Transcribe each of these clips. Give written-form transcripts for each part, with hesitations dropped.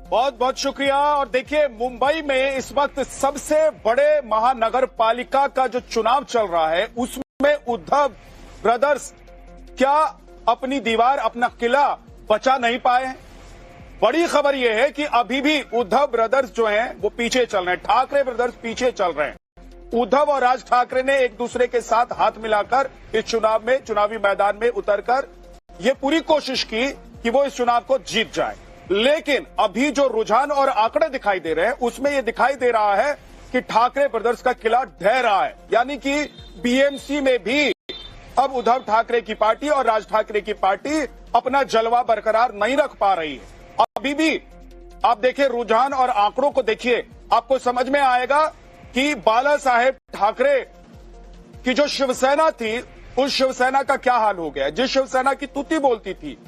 बहुत बहुत शुक्रिया। और देखिए, मुंबई में इस वक्त सबसे बड़े महानगर पालिका का जो चुनाव चल रहा है, उसमें उद्धव ब्रदर्स क्या अपनी दीवार, अपना किला बचा नहीं पाए हैं? बड़ी खबर यह है कि अभी भी उद्धव ब्रदर्स जो हैं वो पीछे चल रहे हैं, ठाकरे ब्रदर्स पीछे चल रहे हैं। उद्धव और राज ठाकरे ने एक दूसरे के साथ हाथ मिलाकर इस चुनाव में, चुनावी मैदान में उतरकर ये पूरी कोशिश की कि वो इस चुनाव को जीत जाए। लेकिन अभी जो रुझान और आंकड़े दिखाई दे रहे हैं, उसमें यह दिखाई दे रहा है कि ठाकरे ब्रदर्स का किला ढह रहा है। यानी कि बीएमसी में भी अब उद्धव ठाकरे की पार्टी और राज ठाकरे की पार्टी अपना जलवा बरकरार नहीं रख पा रही है। अभी भी आप देखिए, रुझान और आंकड़ों को देखिए, आपको समझ में आएगा कि बाला साहेब ठाकरे की जो शिवसेना थी, उस शिवसेना का क्या हाल हो गया। जिस शिवसेना की तूती बोलती थी,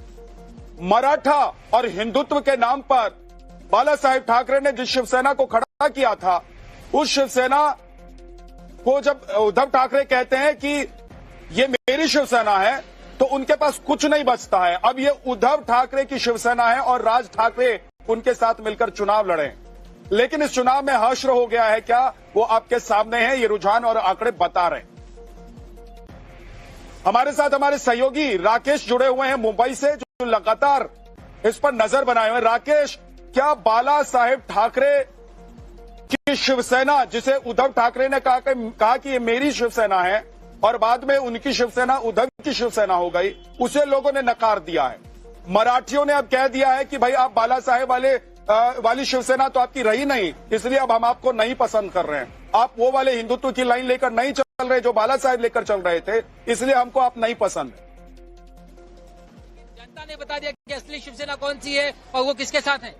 मराठा और हिंदुत्व के नाम पर बाला साहेब ठाकरे ने जिस शिवसेना को खड़ा किया था, उस शिवसेना को जब उद्धव ठाकरे कहते हैं कि ये मेरी शिवसेना है, तो उनके पास कुछ नहीं बचता है। अब ये उद्धव ठाकरे की शिवसेना है और राज ठाकरे उनके साथ मिलकर चुनाव लड़े। लेकिन इस चुनाव में हश्र हो गया है क्या, वो आपके सामने है, ये रुझान और आंकड़े बता रहे हैं। हमारे साथ हमारे सहयोगी राकेश जुड़े हुए हैं मुंबई से, जो लगातार इस पर नजर बनाए हुए हैं। राकेश, क्या बाला साहेब ठाकरे की शिवसेना, जिसे उद्धव ठाकरे ने कहा कि ये मेरी शिवसेना है और बाद में उनकी शिवसेना उद्धव की शिवसेना हो गई, उसे लोगों ने नकार दिया है। मराठियों ने अब कह दिया है कि भाई आप बाला साहेब वाली शिवसेना तो आपकी रही नहीं, इसलिए अब हम आपको नहीं पसंद कर रहे हैं। आप वो वाले हिंदुत्व की लाइन लेकर नहीं चल रहे जो बाला साहेब लेकर चल रहे थे, इसलिए हमको आप नहीं पसंद। जनता ने बता दिया कि असली शिवसेना कौन सी है और वो किसके साथ है।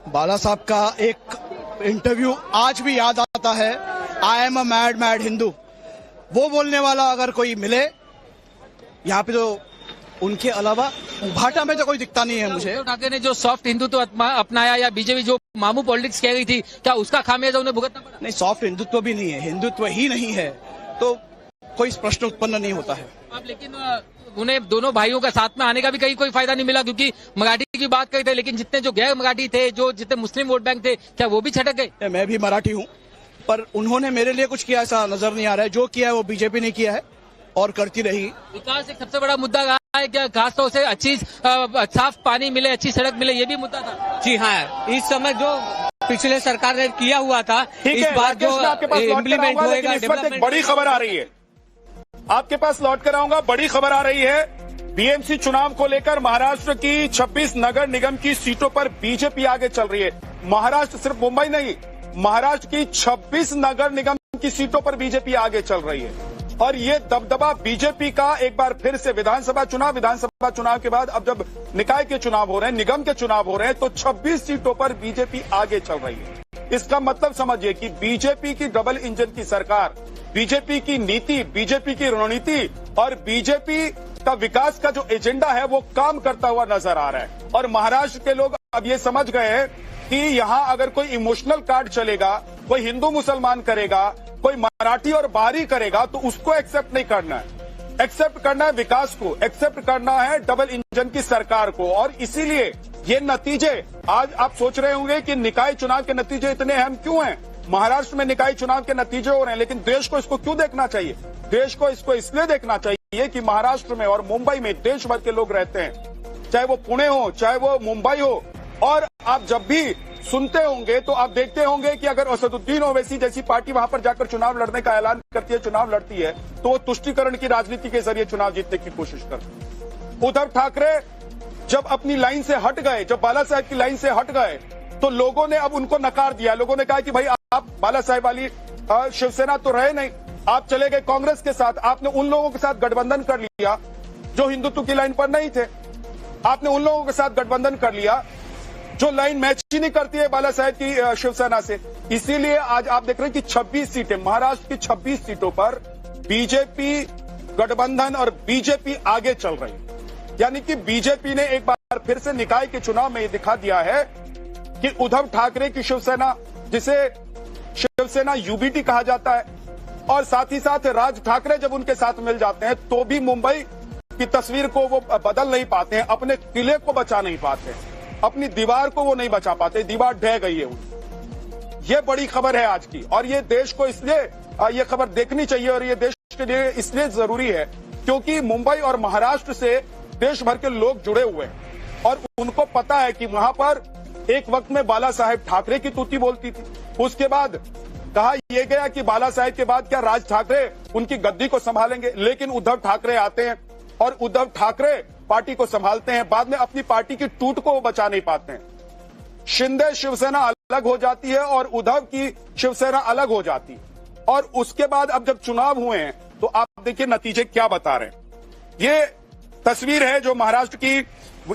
बाला साहब का एक इंटरव्यू आज भी याद आता है, I am a mad mad Hindu. वो बोलने वाला अगर कोई मिले यहाँ पे, तो उनके अलावा भाटा में तो कोई दिखता नहीं है मुझे। ठाकरे ने जो सॉफ्ट हिंदुत्व अपनाया या बीजेपी जो मामू पॉलिटिक्स कह रही थी, क्या उसका खामियाजा उन्हें भुगतना पड़ा? नहीं, सॉफ्ट हिंदुत्व भी नहीं है, हिंदुत्व ही नहीं है, तो कोई प्रश्न उत्पन्न नहीं होता है। अब लेकिन उन्हें दोनों भाइयों का साथ में आने का भी कहीं कोई फायदा नहीं मिला, क्योंकि मराठी की बात करते थे, लेकिन जितने जो गैर मराठी थे, जो जितने मुस्लिम वोट बैंक थे, क्या वो भी छटक गए? मैं भी मराठी हूँ, पर उन्होंने मेरे लिए कुछ किया ऐसा नजर नहीं आ रहा है। जो किया है वो बीजेपी ने किया है और करती रही। विकास एक सबसे बड़ा मुद्दा रहा है, क्या खासतौर से अच्छी साफ पानी मिले, अच्छी सड़क मिले, ये भी मुद्दा था। जी हाँ, इस समय जो पिछले सरकार ने किया हुआ था, इस बार जो इम्प्लीमेंट होएगा। इस वक्त एक बड़ी खबर आ रही है, आपके पास लौट कर आऊंगा। बड़ी खबर आ रही है, बीएमसी चुनाव को लेकर महाराष्ट्र की 26 नगर निगम की सीटों पर बीजेपी आगे चल रही है। महाराष्ट्र, सिर्फ मुंबई नहीं, महाराष्ट्र की 26 नगर निगम की सीटों पर बीजेपी आगे चल रही है। और ये दबदबा बीजेपी का एक बार फिर से विधानसभा चुनाव के बाद अब जब निकाय के चुनाव हो रहे हैं, निगम के चुनाव हो रहे हैं, तो 26 सीटों पर बीजेपी आगे चल रही है। इसका मतलब समझिए कि बीजेपी की डबल इंजन की सरकार, बीजेपी की नीति, बीजेपी की रणनीति और बीजेपी का विकास का जो एजेंडा है वो काम करता हुआ नजर आ रहा है। और महाराष्ट्र के लोग अब ये समझ गए हैं कि यहां अगर कोई इमोशनल कार्ड चलेगा, कोई हिंदू मुसलमान करेगा, कोई मराठी और बाहरी करेगा, तो उसको एक्सेप्ट नहीं करना है। एक्सेप्ट करना है विकास को, एक्सेप्ट करना है डबल इंजन की सरकार को। और इसीलिए ये नतीजे, आज आप सोच रहे होंगे कि निकाय चुनाव के नतीजे इतने अहम क्यों हैं। महाराष्ट्र में निकाय चुनाव के नतीजे हो रहे हैं, लेकिन देश को इसको क्यों देखना चाहिए? देश को इसको इसलिए देखना चाहिए कि महाराष्ट्र में और मुंबई में देश भर के लोग रहते हैं, चाहे वो पुणे हो, चाहे वो मुंबई हो। और आप जब भी सुनते होंगे तो आप देखते होंगे कि अगर असदुद्दीन ओवैसी जैसी पार्टी वहां पर जाकर चुनाव लड़ने का ऐलान करती है, चुनाव लड़ती है, तो वो तुष्टीकरण की राजनीति के जरिए चुनाव जीतने की कोशिश करते हैं। उद्धव ठाकरे जब अपनी लाइन से हट गए, जब बाला साहेब की लाइन से हट गए, तो लोगों ने अब उनको नकार दिया। लोगों ने कहा कि भाई आप बाला साहेब वाली शिवसेना तो रहे नहीं, आप चले गए कांग्रेस के साथ, आपने उन लोगों के साथ गठबंधन कर लिया जो हिंदुत्व की लाइन पर नहीं थे, आपने उन लोगों के साथ गठबंधन कर लिया जो लाइन मैच ही नहीं करती है बाला साहेब की शिवसेना से। इसीलिए आज आप देख रहे हैं कि 26 सीटें, महाराष्ट्र की 26 सीटों पर बीजेपी गठबंधन और बीजेपी आगे चल रही है। यानी कि बीजेपी ने एक बार फिर से निकाय के चुनाव में ये दिखा दिया है कि उद्धव ठाकरे की शिवसेना, जिसे शिवसेना यूबीटी कहा जाता है, और साथ ही साथ राज ठाकरे जब उनके साथ मिल जाते हैं तो भी मुंबई की तस्वीर को वो बदल नहीं पाते हैं, अपने किले को बचा नहीं पाते हैं। अपनी दीवार को वो नहीं बचा पाते, दीवार ढह गई है उनकी। ये बड़ी खबर है आज की, और ये देश को इसलिए ये खबर देखनी चाहिए, और ये देश के लिए इसलिए जरूरी है क्योंकि मुंबई और महाराष्ट्र से देश भर के लोग जुड़े हुए हैं और उनको पता है कि वहां पर एक वक्त में बाला साहेब ठाकरे की तूती बोलती थी। उसके बाद कहा यह गया कि बाला साहेब के बाद क्या राज ठाकरे उनकी गद्दी को संभालेंगे, लेकिन उद्धव ठाकरे आते हैं और उद्धव ठाकरे पार्टी को संभालते हैं। बाद में अपनी पार्टी की टूट को वो बचा नहीं पाते हैं। शिंदे शिवसेना अलग हो जाती है और उद्धव की शिवसेना अलग हो जाती है, और उसके बाद अब जब चुनाव हुए हैं तो आप देखिए नतीजे क्या बता रहे हैं। ये तस्वीर है जो महाराष्ट्र की,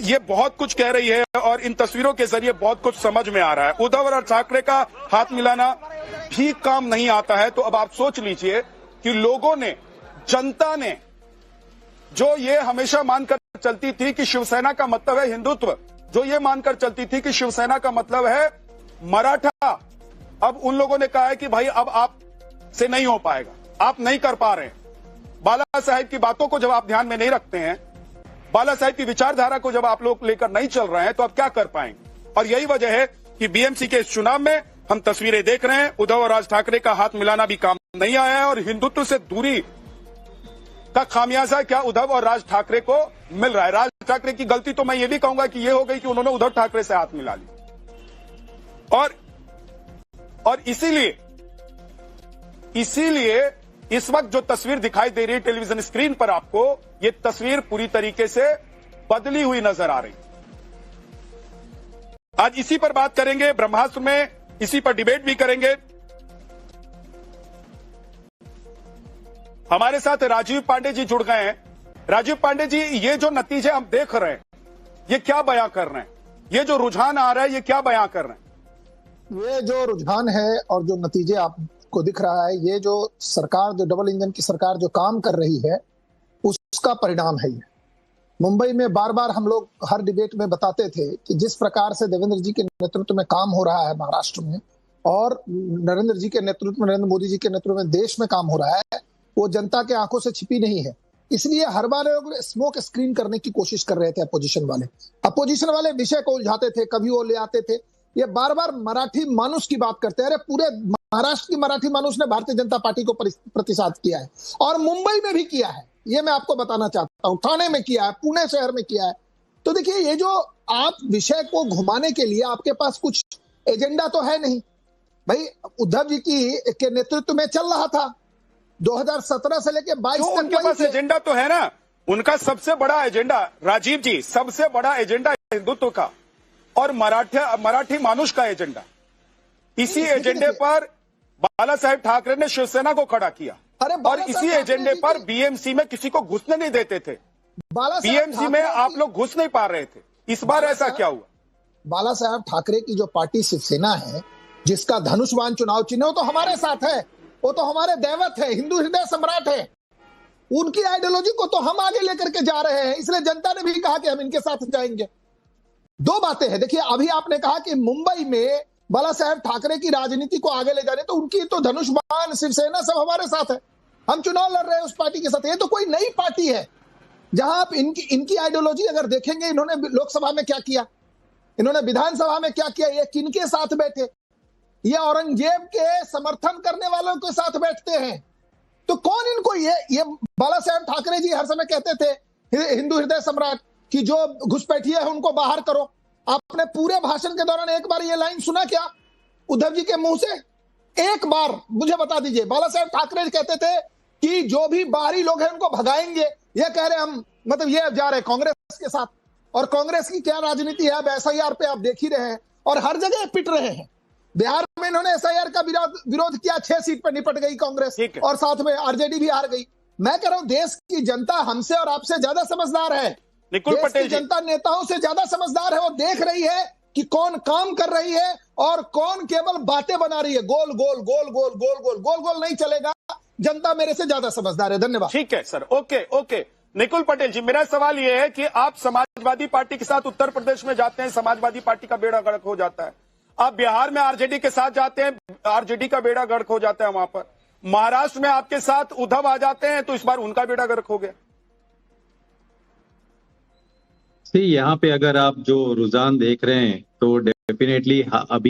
ये बहुत कुछ कह रही है और इन तस्वीरों के जरिए बहुत कुछ समझ में आ रहा है। उद्धव और ठाकरे का हाथ मिलाना भी काम नहीं आता है। तो अब आप सोच लीजिए कि लोगों ने, जनता ने, जो ये हमेशा मानकर चलती थी कि शिवसेना का मतलब है हिंदुत्व, जो ये मानकर चलती थी कि शिवसेना का मतलब है मराठा, अब उन लोगों ने कहा है कि भाई अब आप से नहीं हो पाएगा, आप नहीं कर पा रहे हैं। बाला साहेब की बातों को जब आप ध्यान में नहीं रखते हैं, बाला साहेब की विचारधारा को जब आप लोग लेकर नहीं चल रहे हैं, तो आप क्या कर पाएंगे। और यही वजह है कि बीएमसी के इस चुनाव में हम तस्वीरें देख रहे हैं। उद्धव और राज ठाकरे का हाथ मिलाना भी काम नहीं आया है और हिंदुत्व से दूरी का खामियाजा क्या उद्धव और राज ठाकरे को मिल रहा है। राज ठाकरे की गलती तो मैं ये भी कहूंगा कि ये हो गई कि उन्होंने उद्धव ठाकरे से हाथ मिला लिया, और इसीलिए इस वक्त जो तस्वीर दिखाई दे रही है टेलीविजन स्क्रीन पर आपको, ये तस्वीर पूरी तरीके से बदली हुई नजर आ रही। आज इसी पर बात करेंगे, ब्रह्मास्त्र में इसी पर डिबेट भी करेंगे। हमारे साथ राजीव पांडे जी जुड़ गए हैं। राजीव पांडे जी, ये जो नतीजे हम देख रहे हैं, ये क्या बयां कर रहे हैं? ये जो रुझान आ रहा है, ये क्या बयां कर रहे हैं? ये जो रुझान है और जो नतीजे आपको दिख रहा है, ये जो सरकार, जो डबल इंजन की सरकार जो काम कर रही है, उसका परिणाम है। ये मुंबई में बार बार हम लोग हर डिबेट में बताते थे कि जिस प्रकार से देवेंद्र जी के नेतृत्व में काम हो रहा है महाराष्ट्र में, और नरेंद्र जी के नेतृत्व में, नरेंद्र मोदी जी के नेतृत्व में देश में काम हो रहा है, वो जनता के आंखों से छिपी नहीं है। इसलिए हर बार लोग स्मोक स्क्रीन करने की कोशिश कर रहे थे। अपोजिशन वाले विषय को उलझाते थे, कभी वो ले आते थे। ये बार बार मराठी मानुष की बात करते हैं। अरे पूरे महाराष्ट्र की मराठी मानुष ने भारतीय जनता पार्टी को प्रतिसाद किया है, और मुंबई में भी किया है। ये मैं आपको बताना चाहता हूँ, ठाणे में किया है, पुणे शहर में किया है। तो देखिए, ये जो आप विषय को घुमाने के लिए आपके पास कुछ एजेंडा तो है नहीं भाई। उद्धव जी के नेतृत्व में चल रहा था 2017 से लेकर 22 तक। उनके पास एजेंडा तो है ना। उनका सबसे बड़ा एजेंडा, राजीव जी, सबसे बड़ा एजेंडा हिंदुत्व का और मराठी मानुष का एजेंडा। इसी एजेंडे पर बाला साहेब ठाकरे ने शिवसेना को खड़ा किया, और इसी एजेंडे पर बीएमसी में किसी को घुसने नहीं देते थे। बीएमसी में आप लोग घुस नहीं पा रहे थे। इस बार ऐसा क्या हुआ? बाला साहेब ठाकरे की जो पार्टी शिवसेना है, जिसका धनुष्वान चुनाव चिन्ह, वो तो हमारे साथ है, वो तो हमारे दैवत है, हिंदू हृदय सम्राट है। उनकी आइडियोलॉजी को तो हम आगे लेकर के जा रहे हैं, इसलिए जनता ने भी कहा कि हम इनके साथ जाएंगे। दो बातें हैं। देखिए, अभी आपने कहा कि मुंबई में बाला साहेब ठाकरे की राजनीति को आगे ले जाने, तो उनकी तो धनुष्वान शिवसेना सब हमारे साथ है। हम चुनाव लड़ रहे हैं उस पार्टी के साथ। ये तो कोई नई पार्टी है जहां आप इनकी आइडियोलॉजी अगर देखेंगे, इन्होंने लोकसभा में क्या किया, इन्होंने विधानसभा में क्या किया, ये किनके साथ बैठे, ये औरंगजेब के समर्थन करने वालों के साथ बैठते हैं। तो कौन इनको, ये बाला साहेब ठाकरे जी हर समय कहते थे हिंदू हृदय सम्राट की जो घुसपैठिए है उनको बाहर करो। आपने पूरे भाषण के दौरान एक बार ये लाइन सुना क्या उद्धव जी के मुंह से? एक बार मुझे बता दीजिए। बाला साहेब ठाकरे कहते थे कि जो भी बाहरी लोग हैं उनको भगाएंगे। ये कह रहे हम, मतलब ये जा रहे कांग्रेस के साथ, और कांग्रेस की क्या राजनीति है अब एसआईआर पे आप देख ही रहे हैं, और हर जगह पिट रहे हैं। बिहार में इन्होंने एसआईआर का विरोध किया, 6 सीट पर निपट गई कांग्रेस, और साथ में आरजेडी भी हार गई। मैं कह रहा हूं, देश की जनता हमसे और आपसे ज्यादा समझदार है। निकुल पटेल जी, जनता नेताओं से ज्यादा समझदार है। वो देख रही है कि कौन काम कर रही है और कौन केवल बातें बना रही है। गोल गोल गोल गोल गोल गोल गोल गोल नहीं चलेगा। जनता मेरे से ज्यादा समझदार है। धन्यवाद। ठीक है सर, ओके। निकुल पटेल जी, मेरा सवाल यह है कि आप समाजवादी पार्टी के साथ उत्तर प्रदेश में जाते हैं, समाजवादी पार्टी का बेड़ा गर्क हो जाता है। आप बिहार में आरजेडी के साथ जाते हैं, आरजेडी का बेड़ा गर्क हो जाता है वहां पर। महाराष्ट्र में आपके साथ उद्धव आ जाते हैं, तो इस बार उनका बेड़ा गर्क हो गया। यहाँ पे अगर आप जो रुझान देख रहे हैं तो डेफिनेटली अभी